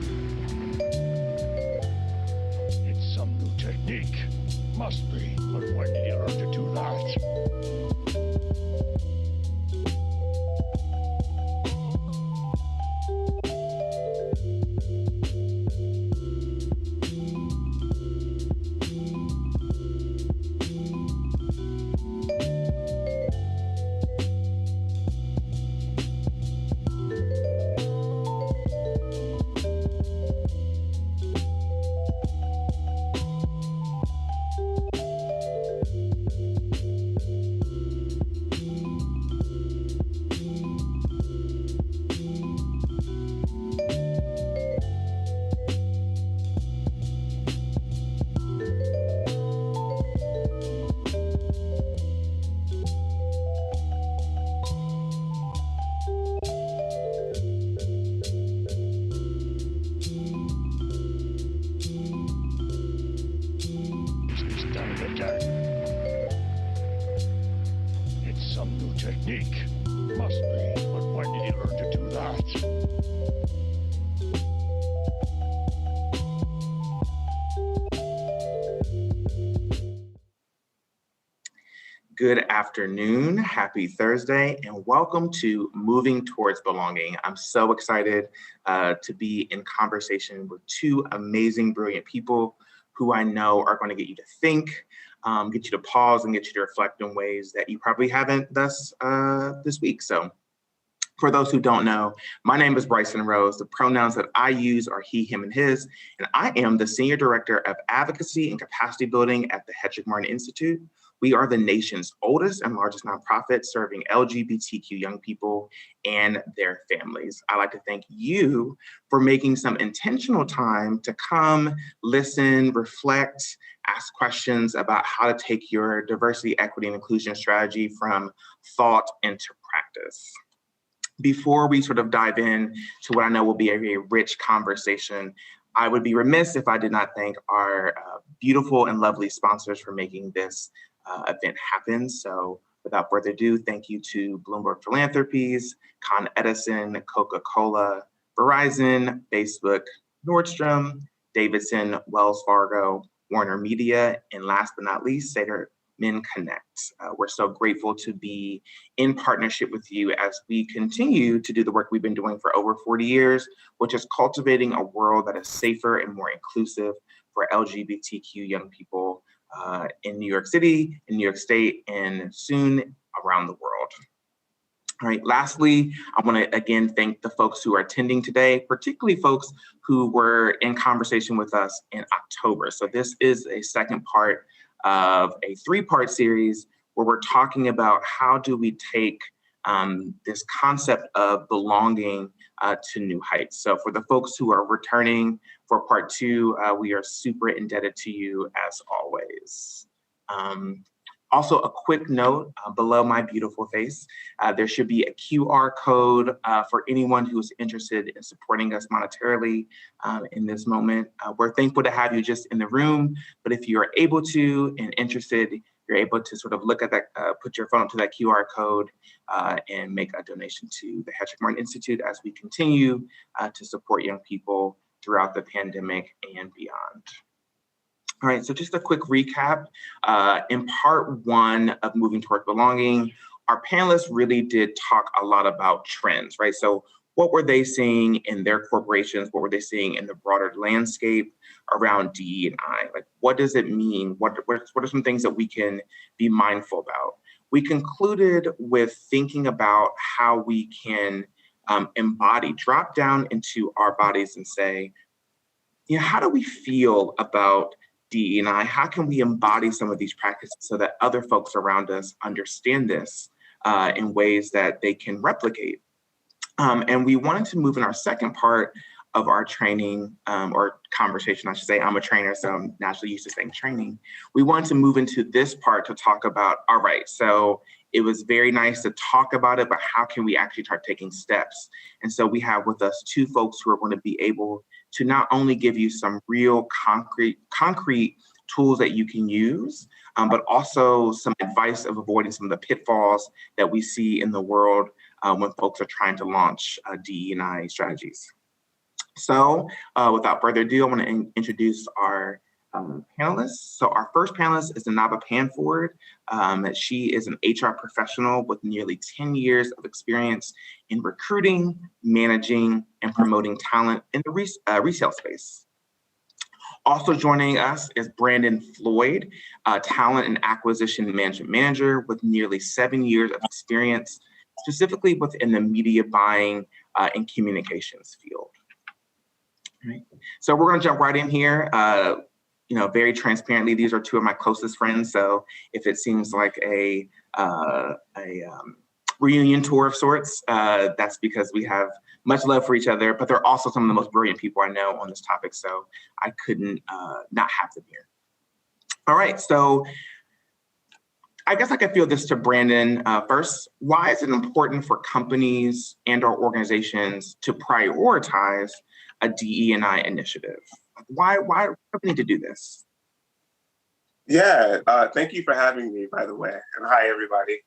dark. It's some new technique. Must be, but when did you learn to do that? It's some new technique. Must be, but when did you learn to do that? Good afternoon, happy Thursday, and welcome to Moving Towards Belonging. I'm so excited to be in conversation with two amazing, brilliant people who I know are going to get you to think, get you to pause, and get you to reflect in ways that you probably haven't this week. So for those who don't know, my name is Bryson Rose. The pronouns that I use are he, him, and his, and I am the Senior Director of Advocacy and Capacity Building at the Hetrick-Martin Institute. We are the nation's oldest and largest nonprofit serving LGBTQ young people and their families. I'd like to thank you for making some intentional time to come, listen, reflect, ask questions about how to take your diversity, equity, and inclusion strategy from thought into practice. Before we sort of dive in to what I know will be a very rich conversation, I would be remiss if I did not thank our beautiful and lovely sponsors for making this event happen. So without further ado, thank you to Bloomberg Philanthropies, Con Edison, Coca-Cola, Verizon, Facebook, Nordstrom, Davidson, Wells Fargo, Warner Media, and last but not least, Seder Men Connect. We're so grateful to be in partnership with you as we continue to do the work we've been doing for over 40 years, which is cultivating a world that is safer and more inclusive for LGBTQ young people in New York City, in New York State, and soon around the world. All right, lastly, I want to again thank the folks who are attending today, particularly folks who were in conversation with us in October. So this is a second part of a three-part series where we're talking about how do we take this concept of belonging to new heights. So for the folks who are returning for part two, we are super indebted to you as always. Also, a quick note below my beautiful face, there should be a QR code for anyone who is interested in supporting us monetarily in this moment. We're thankful to have you just in the room, but if you are able to and interested, you're able to sort of look at that, put your phone up to that QR code and make a donation to the Hetrick-Martin Institute as we continue to support young people throughout the pandemic and beyond. All right, so just a quick recap. In part one of Moving Toward Belonging, our panelists really did talk a lot about trends, right? So what were they seeing in their corporations? What were they seeing in the broader landscape around DE&I? Like, what does it mean? What are some things that we can be mindful about? We concluded with thinking about how we can drop down into our bodies and say, you know, how do we feel about DE&I? How can we embody some of these practices so that other folks around us understand this in ways that they can replicate? And we wanted to move in our second part of our training or conversation, I should say. I'm a trainer, so I'm naturally used to saying training. We wanted to move into this part to talk about, all right, so it was very nice to talk about it, but how can we actually start taking steps? And so we have with us two folks who are going to be able to not only give you some real concrete tools that you can use, but also some advice of avoiding some of the pitfalls that we see in the world when folks are trying to launch DE&I strategies. So without further ado, I want to introduce our panelists. So our first panelist is NanaAba Panford. She is an HR professional with nearly 10 years of experience in recruiting, managing, and promoting talent in the resale space. Also joining us is Brandon Floyd, talent and acquisition management manager with nearly 7 years of experience, specifically within the media buying and communications field. Right. So we're going to jump right in here. Very transparently, these are two of my closest friends. So if it seems like a reunion tour of sorts, that's because we have much love for each other, but they're also some of the most brilliant people I know on this topic. So I couldn't not have them here. All right, so I guess I could field this to Brandon first. Why is it important for companies and or organizations to prioritize a DE&I initiative? Why do we need to do this? Yeah, thank you for having me, by the way. And hi, everybody.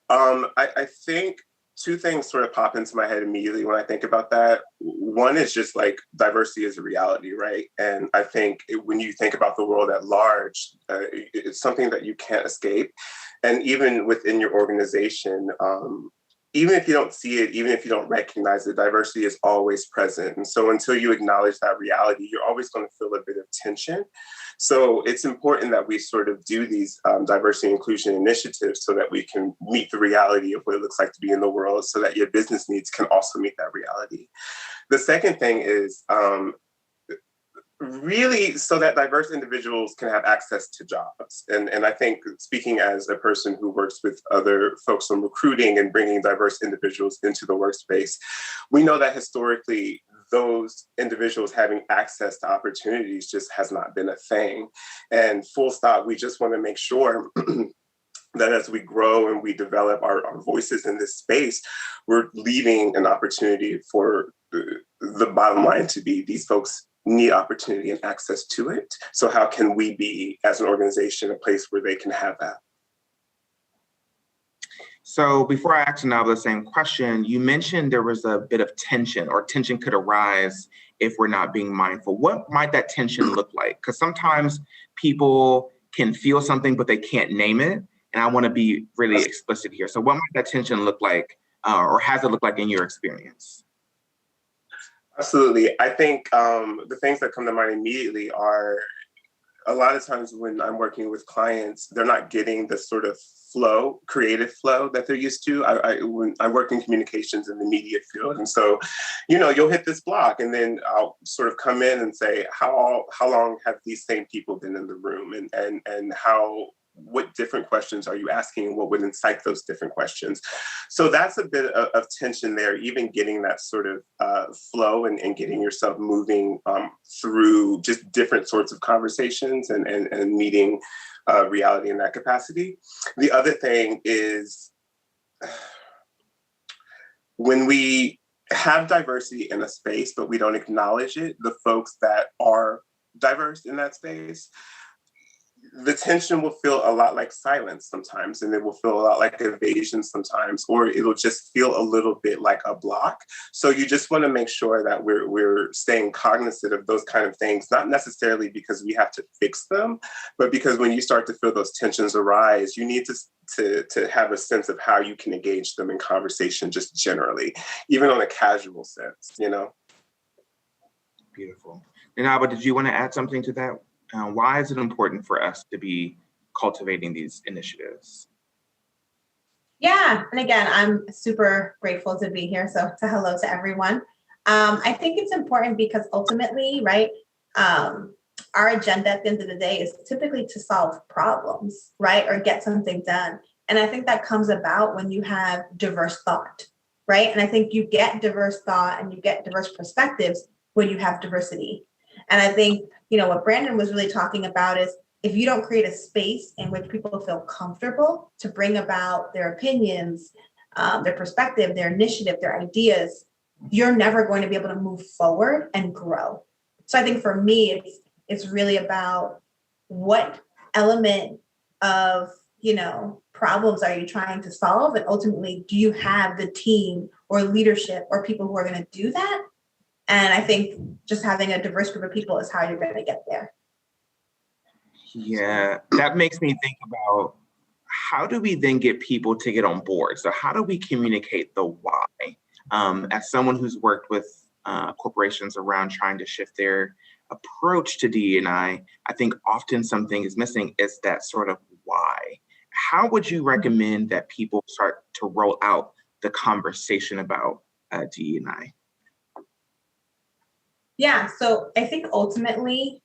I think two things sort of pop into my head immediately when I think about that. One is just like diversity is a reality, right? And I think when you think about the world at large, it's something that you can't escape. And even within your organization, even if you don't see it, even if you don't recognize it, diversity is always present. And so until you acknowledge that reality, you're always going to feel a bit of tension. So it's important that we sort of do these diversity and inclusion initiatives so that we can meet the reality of what it looks like to be in the world so that your business needs can also meet that reality. The second thing is really so that diverse individuals can have access to jobs. And I think speaking as a person who works with other folks on recruiting and bringing diverse individuals into the workspace, we know that historically those individuals having access to opportunities just has not been a thing. And full stop, we just want to make sure that as we grow and we develop our voices in this space, we're leaving an opportunity for the bottom line to be these folks need opportunity and access to it. So how can we be, as an organization, a place where they can have that? So before I ask NanaAba the same question, you mentioned there was a bit of tension, or tension could arise if we're not being mindful. What might that tension look like? Because sometimes people can feel something, but they can't name it. And I want to be really explicit here. So what might that tension look like, or has it looked like in your experience? Absolutely. I think the things that come to mind immediately are a lot of times when I'm working with clients, they're not getting the sort of flow, creative flow that they're used to. When I work in communications in the media field. And so, you'll hit this block and then I'll sort of come in and say, how long have these same people been in the room and what different questions are you asking and what would incite those different questions? So that's a bit of tension there, even getting that sort of flow and getting yourself moving through just different sorts of conversations and meeting reality in that capacity. The other thing is when we have diversity in a space, but we don't acknowledge it, the folks that are diverse in that space, the tension will feel a lot like silence sometimes, and it will feel a lot like evasion sometimes, or it'll just feel a little bit like a block. So you just want to make sure that we're staying cognizant of those kind of things, not necessarily because we have to fix them, but because when you start to feel those tensions arise, you need to have a sense of how you can engage them in conversation just generally, even on a casual sense, Beautiful. NanaAba, did you want to add something to that? Why is it important for us to be cultivating these initiatives? Yeah, and again, I'm super grateful to be here. So hello to everyone. I think it's important because ultimately, right, our agenda at the end of the day is typically to solve problems, right, or get something done. And I think that comes about when you have diverse thought, right? And I think you get diverse thought and you get diverse perspectives when you have diversity. And I think, what Brandon was really talking about is if you don't create a space in which people feel comfortable to bring about their opinions, their perspective, their initiative, their ideas, you're never going to be able to move forward and grow. So I think for me, it's really about what element of, problems are you trying to solve? And ultimately, do you have the team or leadership or people who are going to do that? And I think just having a diverse group of people is how you're going to get there. Yeah, that makes me think about how do we then get people to get on board? So how do we communicate the why? As someone who's worked with corporations around trying to shift their approach to DE&I, I think often something is missing is that sort of why. How would you recommend that people start to roll out the conversation about DE&I? Yeah, so I think ultimately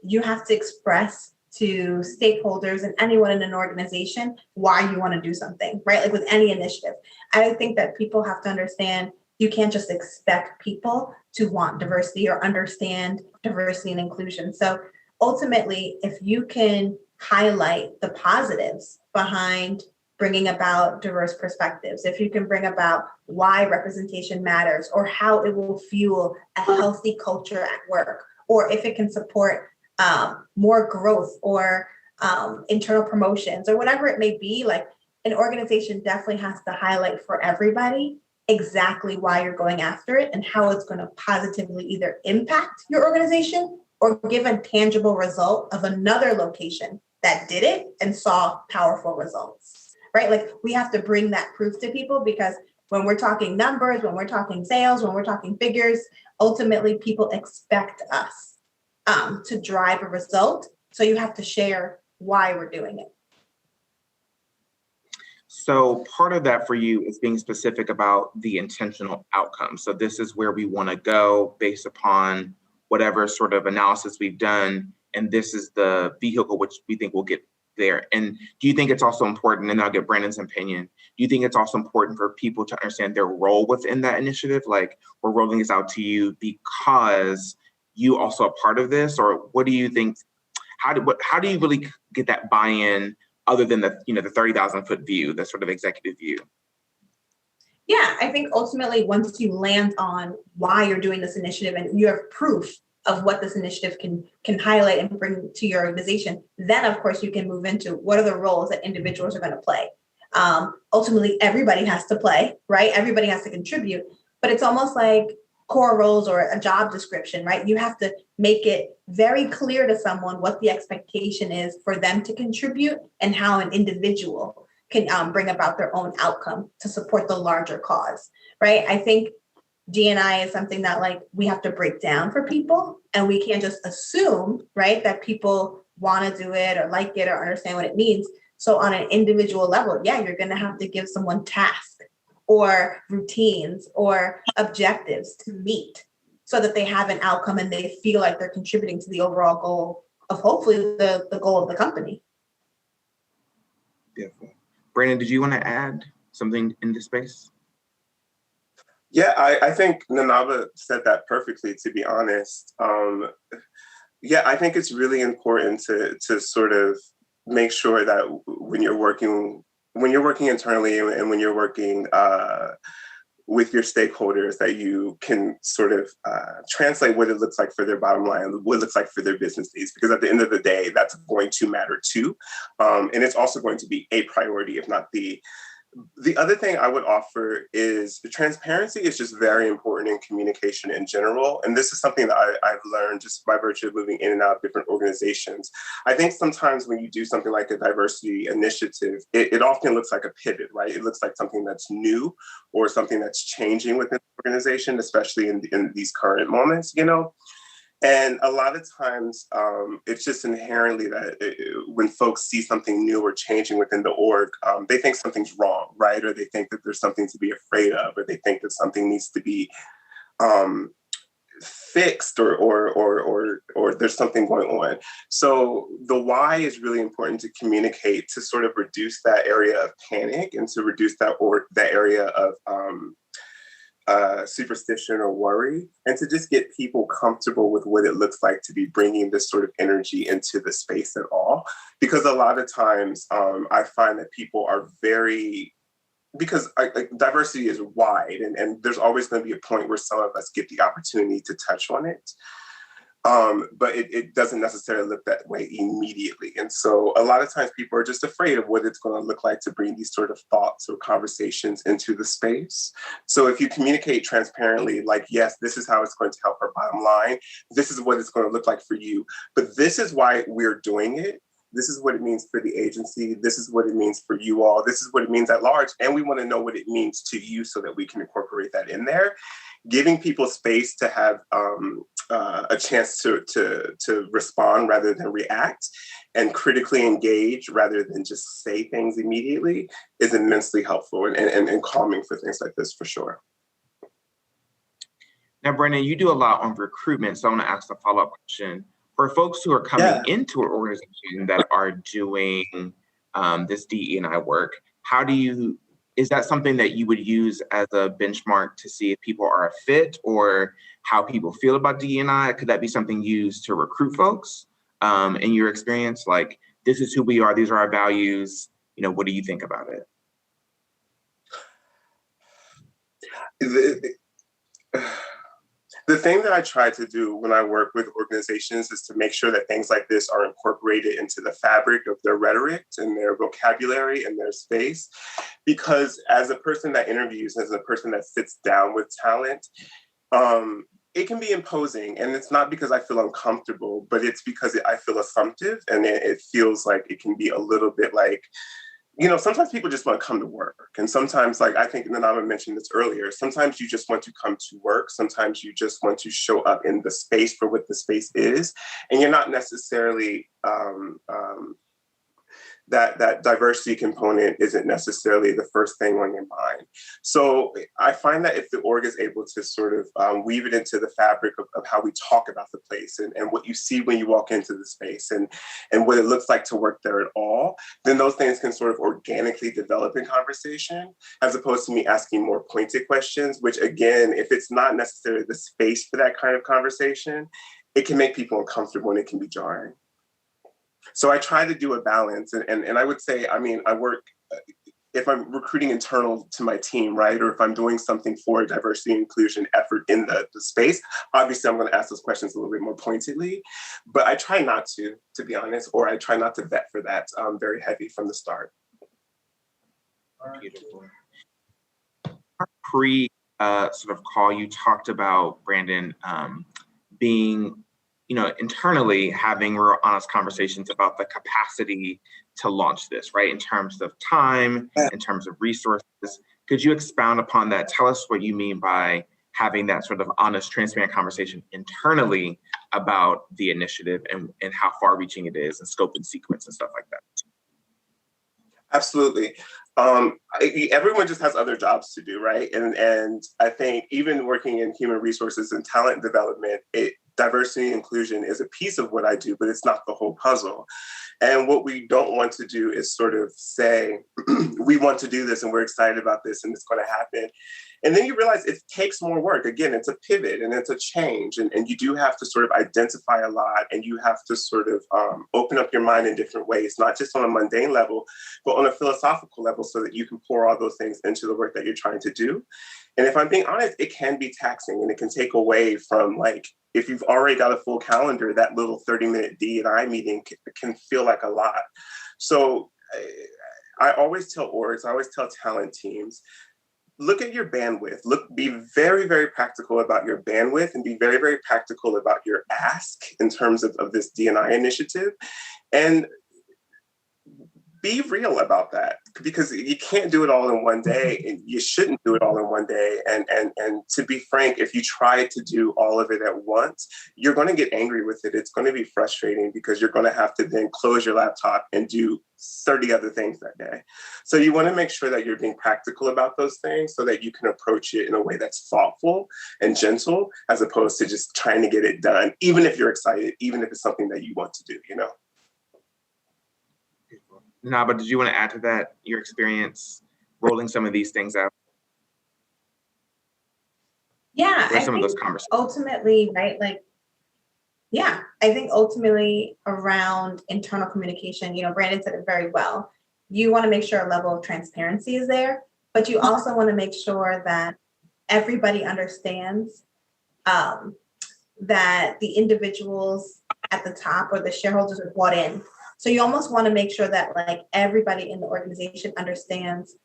you have to express to stakeholders and anyone in an organization why you want to do something, right? Like with any initiative. I think that people have to understand you can't just expect people to want diversity or understand diversity and inclusion. So ultimately, if you can highlight the positives behind bringing about diverse perspectives, if you can bring about why representation matters or how it will fuel a healthy culture at work, or if it can support more growth or internal promotions or whatever it may be, like an organization definitely has to highlight for everybody exactly why you're going after it and how it's going to positively either impact your organization or give a tangible result of another location that did it and saw powerful results, right? Like we have to bring that proof to people, because when we're talking numbers, when we're talking sales, when we're talking figures, ultimately people expect us to drive a result. So you have to share why we're doing it. So part of that for you is being specific about the intentional outcome. So this is where we want to go based upon whatever sort of analysis we've done. And this is the vehicle which we think will get there. And do you think it's also important, and I'll get Brandon's opinion, do you think it's also important for people to understand their role within that initiative? Like, we're rolling this out to you because you also a part of this, or what do you think? How do you really get that buy-in other than the 30,000 foot view, the sort of executive view? Yeah, I think ultimately once you land on why you're doing this initiative and you have proof of what this initiative can highlight and bring to your organization, then of course you can move into what are the roles that individuals are going to play. Ultimately, everybody has to play, right? Everybody has to contribute, but it's almost like core roles or a job description, right? You have to make it very clear to someone what the expectation is for them to contribute and how an individual can bring about their own outcome to support the larger cause, right? I think DE&I is something that like we have to break down for people, and we can't just assume, right, that people want to do it or like it or understand what it means. So on an individual level, yeah, you're going to have to give someone tasks or routines or objectives to meet so that they have an outcome and they feel like they're contributing to the overall goal of hopefully the goal of the company. Beautiful. Brandon, did you want to add something in this space? Yeah, I think NanaAba said that perfectly, to be honest. Yeah, I think it's really important to sort of make sure that when you're working internally and when you're working with your stakeholders, that you can sort of translate what it looks like for their bottom line, what it looks like for their business needs, because at the end of the day, that's going to matter too. And it's also going to be a priority, if not the other thing I would offer is transparency is just very important in communication in general. And this is something that I've learned just by virtue of moving in and out of different organizations. I think sometimes when you do something like a diversity initiative, it often looks like a pivot, right? It looks like something that's new or something that's changing within the organization, especially in these current moments, And a lot of times, it's just inherently that when folks see something new or changing within the org, they think something's wrong, right? Or they think that there's something to be afraid of, or they think that something needs to be fixed, or there's something going on. So the why is really important to communicate to sort of reduce that area of panic and to reduce that area of superstition or worry, and to just get people comfortable with what it looks like to be bringing this sort of energy into the space at all. Because a lot of times I find that people are because diversity is wide, and there's always going to be a point where some of us get the opportunity to touch on it. But it doesn't necessarily look that way immediately. And so a lot of times people are just afraid of what it's going to look like to bring these sort of thoughts or conversations into the space. So if you communicate transparently, like, yes, this is how it's going to help our bottom line. This is what it's going to look like for you. But this is why we're doing it. This is what it means for the agency. This is what it means for you all. This is what it means at large. And we want to know what it means to you so that we can incorporate that in there. Giving people space to have a chance to respond rather than react, and critically engage rather than just say things immediately is immensely helpful and calming for things like this, for sure. Now, Brendan, you do a lot on recruitment, so I want to ask a follow-up question. For folks who are coming into an organization that are doing this DE&I work, is that something that you would use as a benchmark to see if people are a fit or how people feel about DE&I? Could that be something used to recruit folks in your experience? Like, this is who we are, these are our values. What do you think about it? The thing that I try to do when I work with organizations is to make sure that things like this are incorporated into the fabric of their rhetoric and their vocabulary and their space. Because as a person that interviews, as a person that sits down with talent, it can be imposing. And it's not because I feel uncomfortable, but it's because I feel assumptive, and it feels like it can be a little bit like, sometimes people just want to come to work. And sometimes, like I think NanaAba mentioned this earlier, sometimes you just want to come to work. Sometimes you just want to show up in the space for what the space is. And you're not necessarily, that diversity component isn't necessarily the first thing on your mind. So I find that if the org is able to sort of weave it into the fabric of how we talk about the place and what you see when you walk into the space and what it looks like to work there at all, then those things can sort of organically develop in conversation, as opposed to me asking more pointed questions, which again, if it's not necessarily the space for that kind of conversation, it can make people uncomfortable and it can be jarring. So I try to do a balance. And I would say, I work, if I'm recruiting internal to my team, right? Or if I'm doing something for a diversity and inclusion effort in the space, obviously I'm going to ask those questions a little bit more pointedly, but I try not to be honest, or I try not to vet for that very heavy from the start. Beautiful. Pre sort of call, you talked about, Brandon, being internally having real honest conversations about the capacity to launch this, right? In terms of time, in terms of resources. Could you expound upon that? Tell us what you mean by having that sort of honest, transparent conversation internally about the initiative and how far reaching it is and scope and sequence and stuff like that. Absolutely. Everyone just has other jobs to do, right? And I think even working in human resources and talent development, diversity and inclusion is a piece of what I do, but it's not the whole puzzle. And what we don't want to do is sort of say, we want to do this and we're excited about this and it's going to happen. And then you realize it takes more work. Again, it's a pivot and it's a change. And you do have to sort of identify a lot, and you have to sort of open up your mind in different ways, not just on a mundane level, but on a philosophical level, so that you can pour all those things into the work that you're trying to do. And if I'm being honest, it can be taxing, and it can take away from, like, if you've already got a full calendar, that little 30-minute DE&I meeting can feel like a lot. So I always tell orgs, I always tell talent teams, look at your bandwidth. Be very, very practical about your bandwidth, and be very, very practical about your ask in terms of this DE&I initiative. And be real about that, because you can't do it all in one day, and you shouldn't do it all in one day. And to be frank, if you try to do all of it at once, you're going to get angry with it. It's going to be frustrating, because you're going to have to then close your laptop and do 30 other things that day. So you want to make sure that you're being practical about those things, so that you can approach it in a way that's thoughtful and gentle, as opposed to just trying to get it done, even if you're excited, even if it's something that you want to do, NanaAba, did you want to add to that, your experience rolling some of these things out? Yeah, I think ultimately, right, I think ultimately around internal communication, Brandon said it very well. You want to make sure a level of transparency is there, but you also want to make sure that everybody understands that the individuals at the top or the shareholders are bought in. So you almost want to make sure that like everybody in the organization understands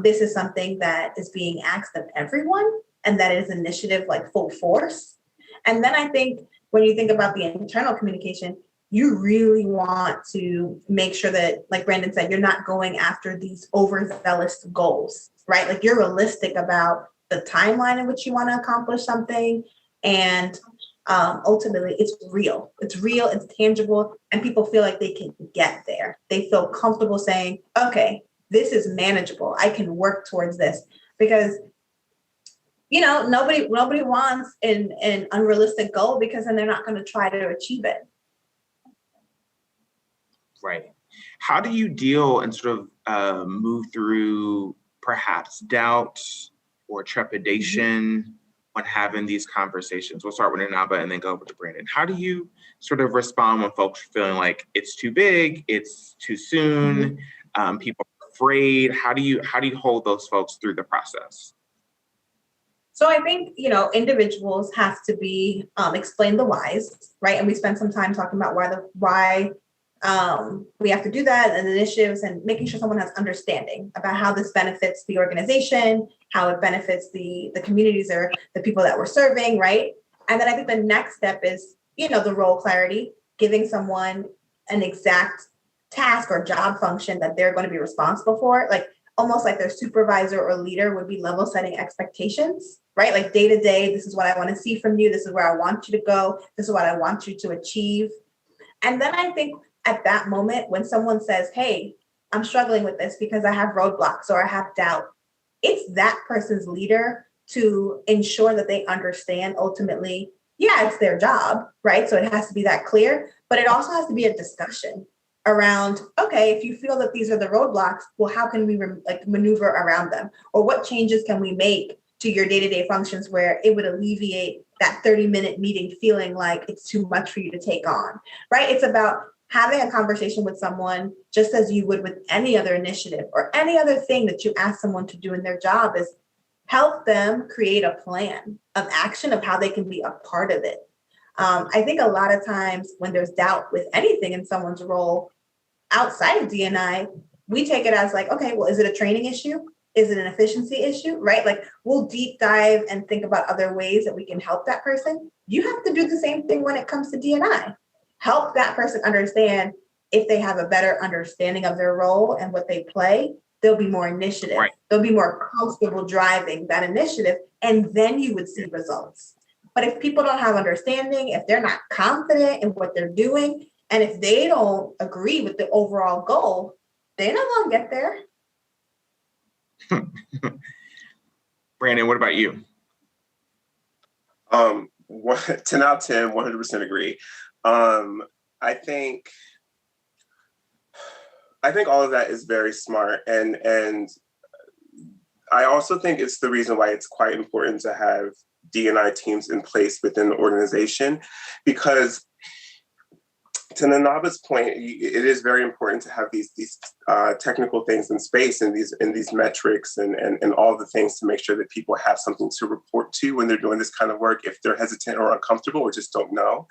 this is something that is being asked of everyone and that it is initiative like full force. And then I think when you think about the internal communication, you really want to make sure that, like Brandon said, you're not going after these overzealous goals, right? Like you're realistic about the timeline in which you want to accomplish something. And ultimately, it's real, it's tangible, and people feel like they can get there. They feel comfortable saying, okay, this is manageable. I can work towards this because nobody wants an unrealistic goal because then they're not going to try to achieve it. Right. How do you deal and sort of move through perhaps doubt or trepidation when having these conversations? We'll start with NanaAba and then go over to Brandon. How do you sort of respond when folks are feeling like it's too big, it's too soon, people are afraid? How do you hold those folks through the process? So I think, individuals have to be explain the whys, right? And we spend some time talking about why we have to do that and initiatives and making sure someone has understanding about how this benefits the organization, how it benefits the communities or the people that we're serving, right? And then I think the next step is, the role clarity, giving someone an exact task or job function that they're going to be responsible for, like almost like their supervisor or leader would be level setting expectations, right? Like day to day, this is what I want to see from you. This is where I want you to go. This is what I want you to achieve. And then I think at that moment, when someone says, hey, I'm struggling with this because I have roadblocks or I have doubt, it's that person's leader to ensure that they understand ultimately, yeah, it's their job, right? So it has to be that clear, but it also has to be a discussion around, okay, if you feel that these are the roadblocks, well, how can we maneuver around them? Or what changes can we make to your day-to-day functions where it would alleviate that 30-minute meeting feeling like it's too much for you to take on, right? It's about having a conversation with someone just as you would with any other initiative or any other thing that you ask someone to do in their job is help them create a plan of action of how they can be a part of it. I think a lot of times when there's doubt with anything in someone's role outside of DE&I, we take it as like, okay, well, is it a training issue? Is it an efficiency issue, right? Like we'll deep dive and think about other ways that we can help that person. You have to do the same thing when it comes to DE&I. Help that person understand if they have a better understanding of their role and what they play, there'll be more initiative. Right. They'll be more comfortable driving that initiative, and then you would see results. But if people don't have understanding, if they're not confident in what they're doing, and if they don't agree with the overall goal, they're not going to get there. Brandon, what about you? 10 out of 10, 100% agree. I think all of that is very smart, and I also think it's the reason why it's quite important to have DE&I teams in place within the organization, because to NanaAba's point, it is very important to have these technical things in space and these metrics and all the things to make sure that people have something to report to when they're doing this kind of work if they're hesitant or uncomfortable or just don't know.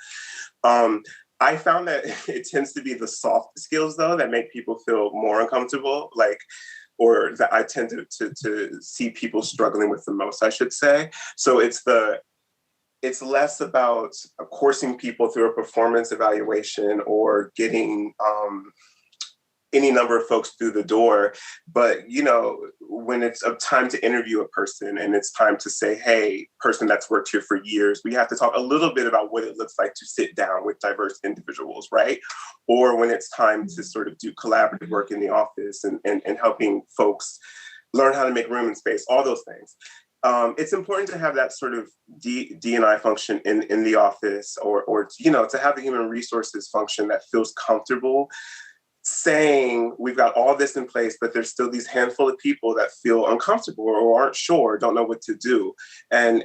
I found that it tends to be the soft skills, though, that make people feel more uncomfortable, or that I tend to see people struggling with the most, I should say. So it's less about coursing people through a performance evaluation or getting any number of folks through the door. But, when it's a time to interview a person and it's time to say, hey, person that's worked here for years, we have to talk a little bit about what it looks like to sit down with diverse individuals, right? Or when it's time to sort of do collaborative work in the office and helping folks learn how to make room and space, all those things. It's important to have that sort of DE&I function in the office or to have the human resources function that feels comfortable saying we've got all this in place, but there's still these handful of people that feel uncomfortable or aren't sure, don't know what to do. And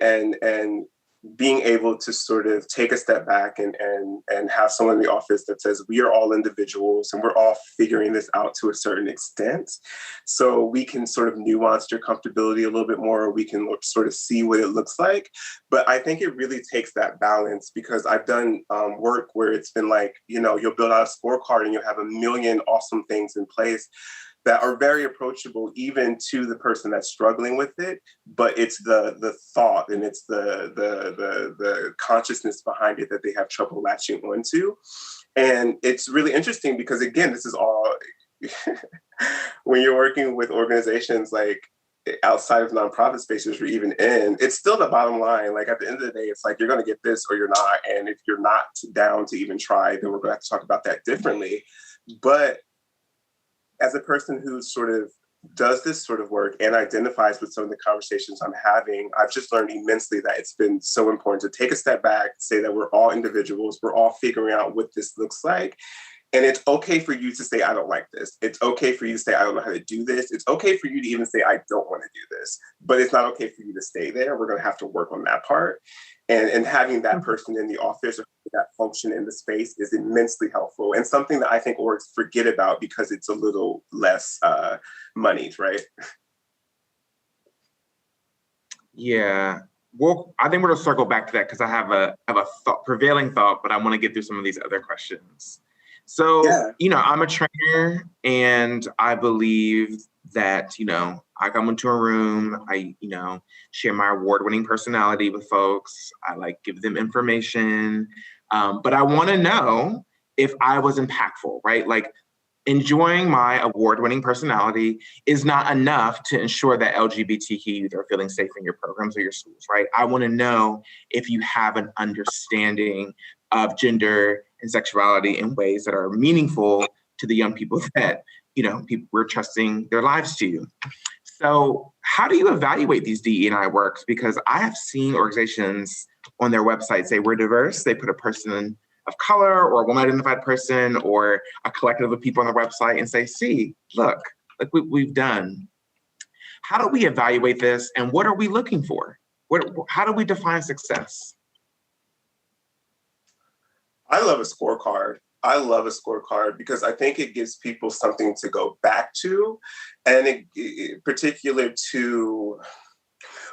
being able to sort of take a step back and have someone in the office that says, we are all individuals and we're all figuring this out to a certain extent. So we can sort of nuance your comfortability a little bit more, or we can sort of see what it looks like. But I think it really takes that balance, because I've done work where it's been like, you'll build out a scorecard and you'll have a million awesome things in place that are very approachable even to the person that's struggling with it, but it's the thought and it's the consciousness behind it that they have trouble latching onto. And it's really interesting because, again, this is all when you're working with organizations like outside of nonprofit spaces or even in, it's still the bottom line. Like at the end of the day, it's like, you're going to get this or you're not. And if you're not down to even try, then we're going to have to talk about that differently. But as a person who sort of does this sort of work and identifies with some of the conversations I'm having, I've just learned immensely that it's been so important to take a step back, say that we're all individuals, we're all figuring out what this looks like. And it's okay for you to say, I don't like this. It's okay for you to say, I don't know how to do this. It's okay for you to even say, I don't want to do this. But it's not okay for you to stay there. We're going to have to work on that part. And having that person in the office or that function in the space is immensely helpful, and something that I think orgs forget about because it's a little less moneyed, right? Yeah. Well, I think we're going to circle back to that because I have a prevailing thought, but I want to get through some of these other questions. So, I'm a trainer, and I believe that, I come into a room, I, share my award-winning personality with folks. I give them information, but I want to know if I was impactful, right? Enjoying my award-winning personality is not enough to ensure that LGBTQ youth are feeling safe in your programs or your schools, right? I want to know if you have an understanding of gender and sexuality in ways that are meaningful to the young people that, we're trusting their lives to you. So how do you evaluate these DE&I works? Because I have seen organizations on their website say we're diverse. They put a person of color or a woman-identified person or a collective of people on their website and say, see, look we've done. How do we evaluate this, and what are we looking for? How do we define success? I love a scorecard. I love a scorecard because I think it gives people something to go back to, and particular to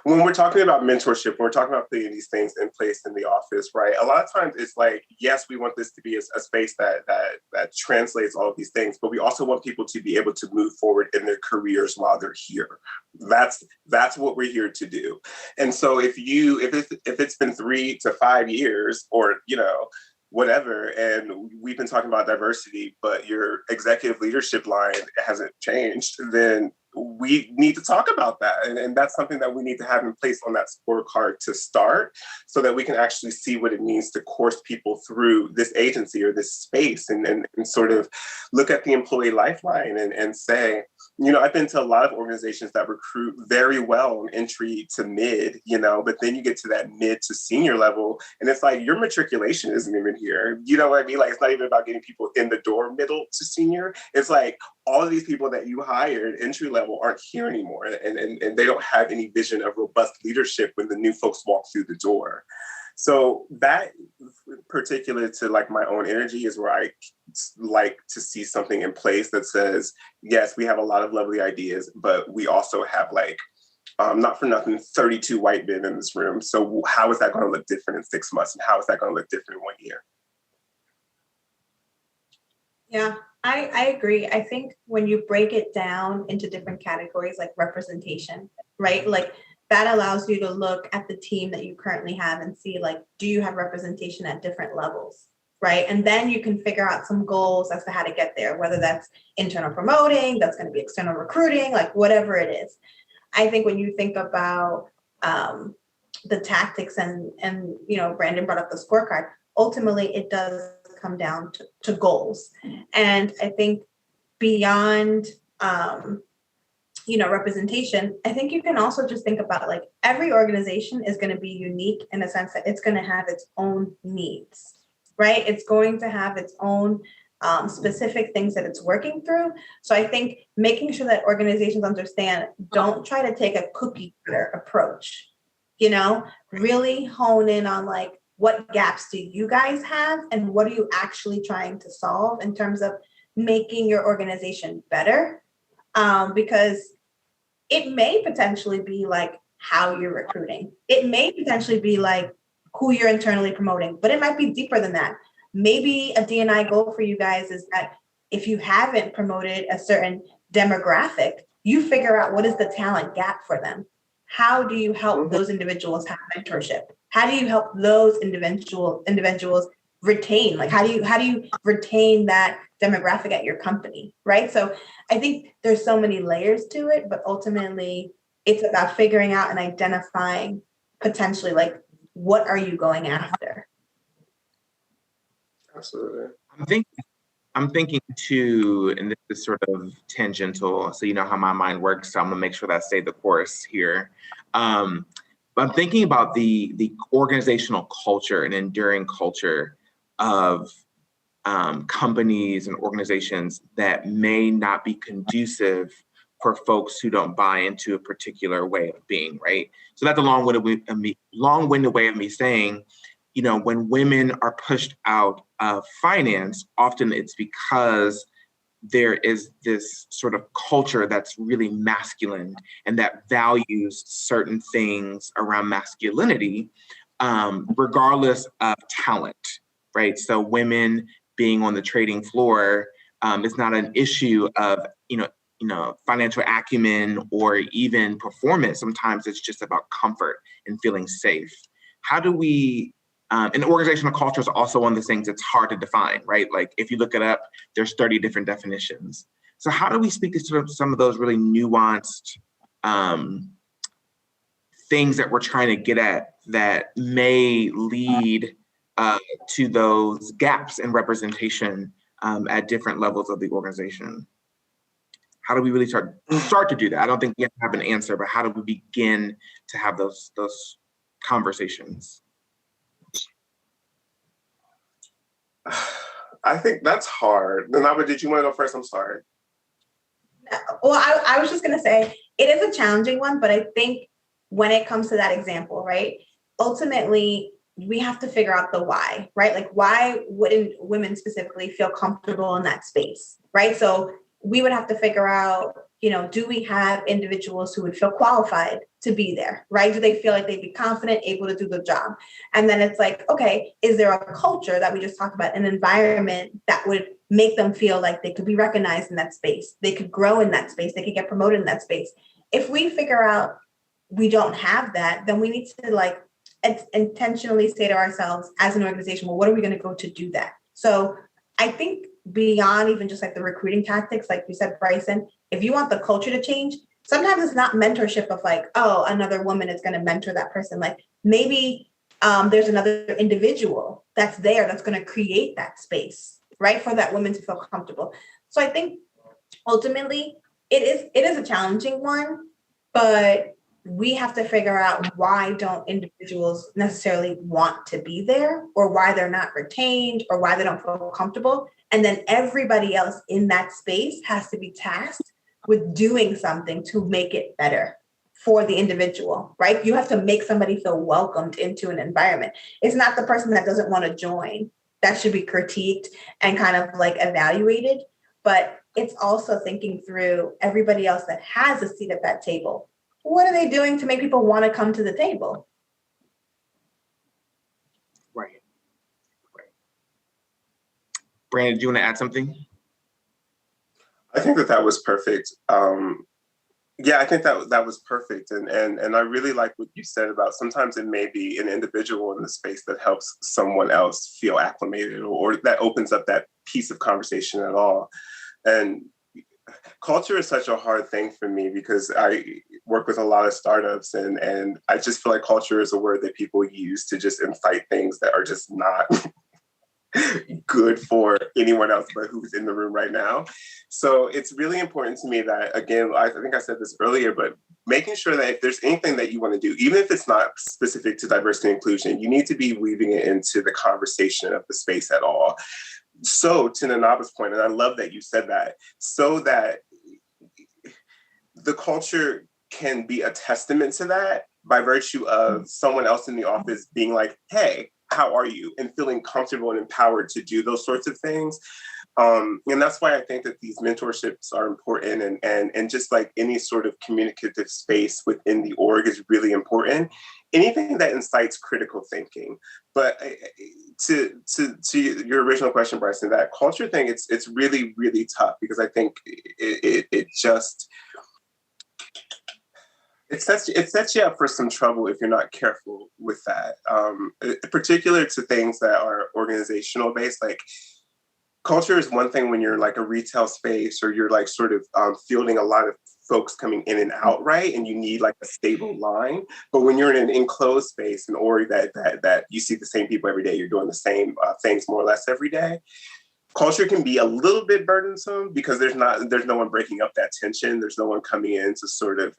when we're talking about mentorship, when we're talking about putting these things in place in the office, right? A lot of times it's like, yes, we want this to be a space that translates all of these things, but we also want people to be able to move forward in their careers while they're here. That's what we're here to do. And so if it's been 3 to 5 years, or whatever, and we've been talking about diversity, but your executive leadership line hasn't changed, then we need to talk about that. And that's something that we need to have in place on that scorecard to start, so that we can actually see what it means to course people through this agency or this space, and sort of look at the employee lifeline and say, I've been to a lot of organizations that recruit very well on entry to mid, but then you get to that mid to senior level, and it's like, your matriculation isn't even here. You know what I mean? It's not even about getting people in the door middle to senior. It's like, all of these people that you hired entry level aren't here anymore, and they don't have any vision of robust leadership when the new folks walk through the door. So that particular to my own energy is where I like to see something in place that says, yes, we have a lot of lovely ideas, but we also have not for nothing, 32 white men in this room. So how is that going to look different in 6 months? And how is that going to look different in 1 year? Yeah, I agree. I think when you break it down into different categories, like representation, right? That allows you to look at the team that you currently have and see, do you have representation at different levels, right? And then you can figure out some goals as to how to get there, whether that's internal promoting, that's going to be external recruiting, whatever it is. I think when you think about the tactics and Brandon brought up the scorecard, ultimately it does come down to goals. And I think beyond, representation, I think you can also just think about every organization is going to be unique in the sense that it's going to have its own needs, right? It's going to have its own specific things that it's working through. So I think making sure that organizations understand, don't try to take a cookie cutter approach. really hone in on like, what gaps do you guys have and what are you actually trying to solve in terms of making your organization better? Because it may potentially be like how you're recruiting. It may potentially be like who you're internally promoting, but it might be deeper than that. Maybe a DE&I goal for you guys is that if you haven't promoted a certain demographic, you figure out what is the talent gap for them. How do you help those individuals have mentorship? How do you help those individuals retain? Like, how do you retain that demographic at your company, right? So I think there's so many layers to it, but ultimately it's about figuring out and identifying potentially like, what are you going after? Absolutely. I'm thinking too, and this is sort of tangential, so you know how my mind works, so I'm gonna make sure that I stay the course here. But I'm thinking about the organizational culture and enduring culture of companies and organizations that may not be conducive for folks who don't buy into a particular way of being, right? So that's a long-winded way of me saying, when women are pushed out of finance, often it's because there is this sort of culture that's really masculine and that values certain things around masculinity, regardless of talent, right? So women being on the trading floor is not an issue of, financial acumen or even performance. Sometimes it's just about comfort and feeling safe. How do we, and organizational culture is also one of the things that's hard to define, right? Like if you look it up, there's 30 different definitions. So how do we speak to sort of some of those really nuanced things that we're trying to get at that may lead to those gaps in representation at different levels of the organization? How do we really start to do that? I don't think we have an answer, but how do we begin to have those conversations? I think that's hard. NanaAba, did you want to go first? I'm sorry. Well, I was just going to say, it is a challenging one, but I think when it comes to that example, right, ultimately, we have to figure out the why, right? Like, why wouldn't women specifically feel comfortable in that space, right? So we would have to figure out, do we have individuals who would feel qualified to be there, right? Do they feel like they'd be confident, able to do the job? And then it's like, okay, is there a culture that we just talked about, an environment that would make them feel like they could be recognized in that space, they could grow in that space, they could get promoted in that space? If we figure out we don't have that, then we need to like intentionally say to ourselves as an organization, well, what are we going to go to do that? So I think beyond even just like the recruiting tactics, like you said, Bryson, if you want the culture to change, sometimes it's not mentorship of like, oh, another woman is going to mentor that person. Like maybe there's another individual that's there that's going to create that space, right, for that woman to feel comfortable. So I think ultimately it is a challenging one, but we have to figure out why don't individuals necessarily want to be there, or why they're not retained, or why they don't feel comfortable. And then everybody else in that space has to be tasked with doing something to make it better for the individual, right? You have to make somebody feel welcomed into an environment. It's not the person that doesn't want to join that should be critiqued and kind of like evaluated, but it's also thinking through everybody else that has a seat at that table. What are they doing to make people want to come to the table? Right. Brandon, do you want to add something? I think that was perfect. Yeah, I think that was perfect. And I really like what you said about sometimes it may be an individual in the space that helps someone else feel acclimated, or that opens up that piece of conversation at all. And culture is such a hard thing for me because I work with a lot of startups, and I just feel like culture is a word that people use to just incite things that are just not good for anyone else but who's in the room right now. So it's really important to me that, again, I think I said this earlier, but making sure that if there's anything that you want to do, even if it's not specific to diversity and inclusion, you need to be weaving it into the conversation of the space at all. So to NanaAba's point, and I love that you said that, so that the culture can be a testament to that, by virtue of someone else in the office being like, hey, how are you? And feeling comfortable and empowered to do those sorts of things. And that's why I think that these mentorships are important, and just like any sort of communicative space within the org is really important. Anything that incites critical thinking. But to your original question, Bryson, that culture thing, it's really, really tough, because I think it sets you up for some trouble if you're not careful with that. Particular to things that are organizational based, like culture is one thing when you're like a retail space, or you're like sort of fielding a lot of folks coming in and out, right? And you need like a stable line. But when you're in an enclosed space, an org that you see the same people every day, you're doing the same things more or less every day. Culture can be a little bit burdensome, because there's no one breaking up that tension. There's no one coming in to sort of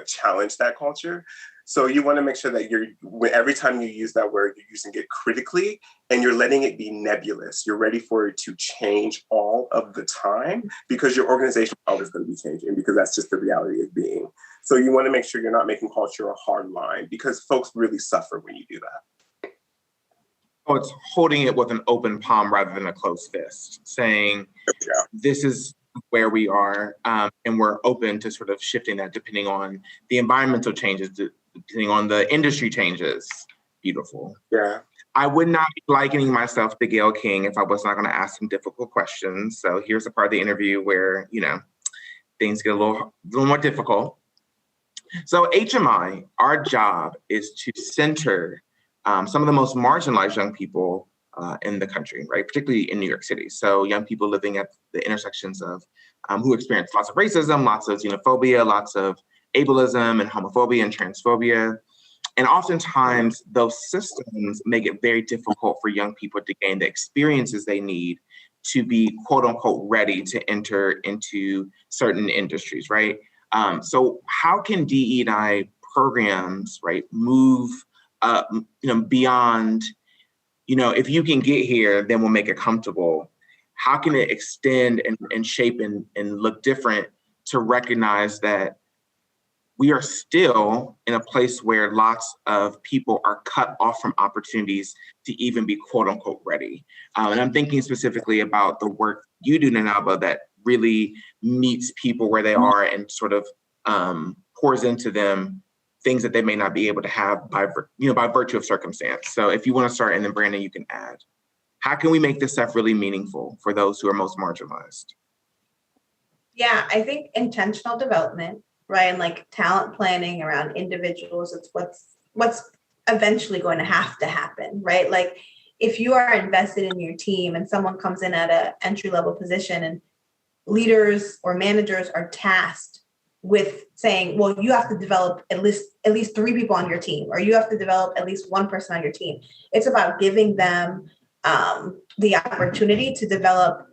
challenge that culture. So you want to make sure that every time you use that word, you're using it critically, and you're letting it be nebulous. You're ready for it to change all of the time, because your organization is always going to be changing, because that's just the reality of being. So you want to make sure you're not making culture a hard line, because folks really suffer when you do that. Oh, it's holding it with an open palm rather than a closed fist, saying, this is where we are, and we're open to sort of shifting that depending on the environmental changes, depending on the industry changes. Beautiful. Yeah. I would not be likening myself to Gayle King if I was not going to ask some difficult questions. So here's a part of the interview where, things get a little more difficult. So HMI, our job is to center some of the most marginalized young people in the country, right? Particularly in New York City. So young people living at the intersections of who experience lots of racism, lots of xenophobia, lots of ableism and homophobia and transphobia. And oftentimes those systems make it very difficult for young people to gain the experiences they need to be quote unquote ready to enter into certain industries, right? So how can DE&I programs, right, move beyond, if you can get here, then we'll make it comfortable. How can it extend and shape and look different to recognize that we are still in a place where lots of people are cut off from opportunities to even be quote unquote ready. And I'm thinking specifically about the work you do, NanaAba, that really meets people where they are and sort of pours into them things that they may not be able to have by virtue of circumstance. So if you want to start, and then Brandon, you can add. How can we make this stuff really meaningful for those who are most marginalized? Yeah, I think intentional development, right? And like talent planning around individuals, it's what's eventually going to have to happen, right? Like if you are invested in your team and someone comes in at an entry-level position, and leaders or managers are tasked with saying, well, you have to develop at least 3 people on your team, or you have to develop at least 1 person on your team. It's about giving them the opportunity to develop,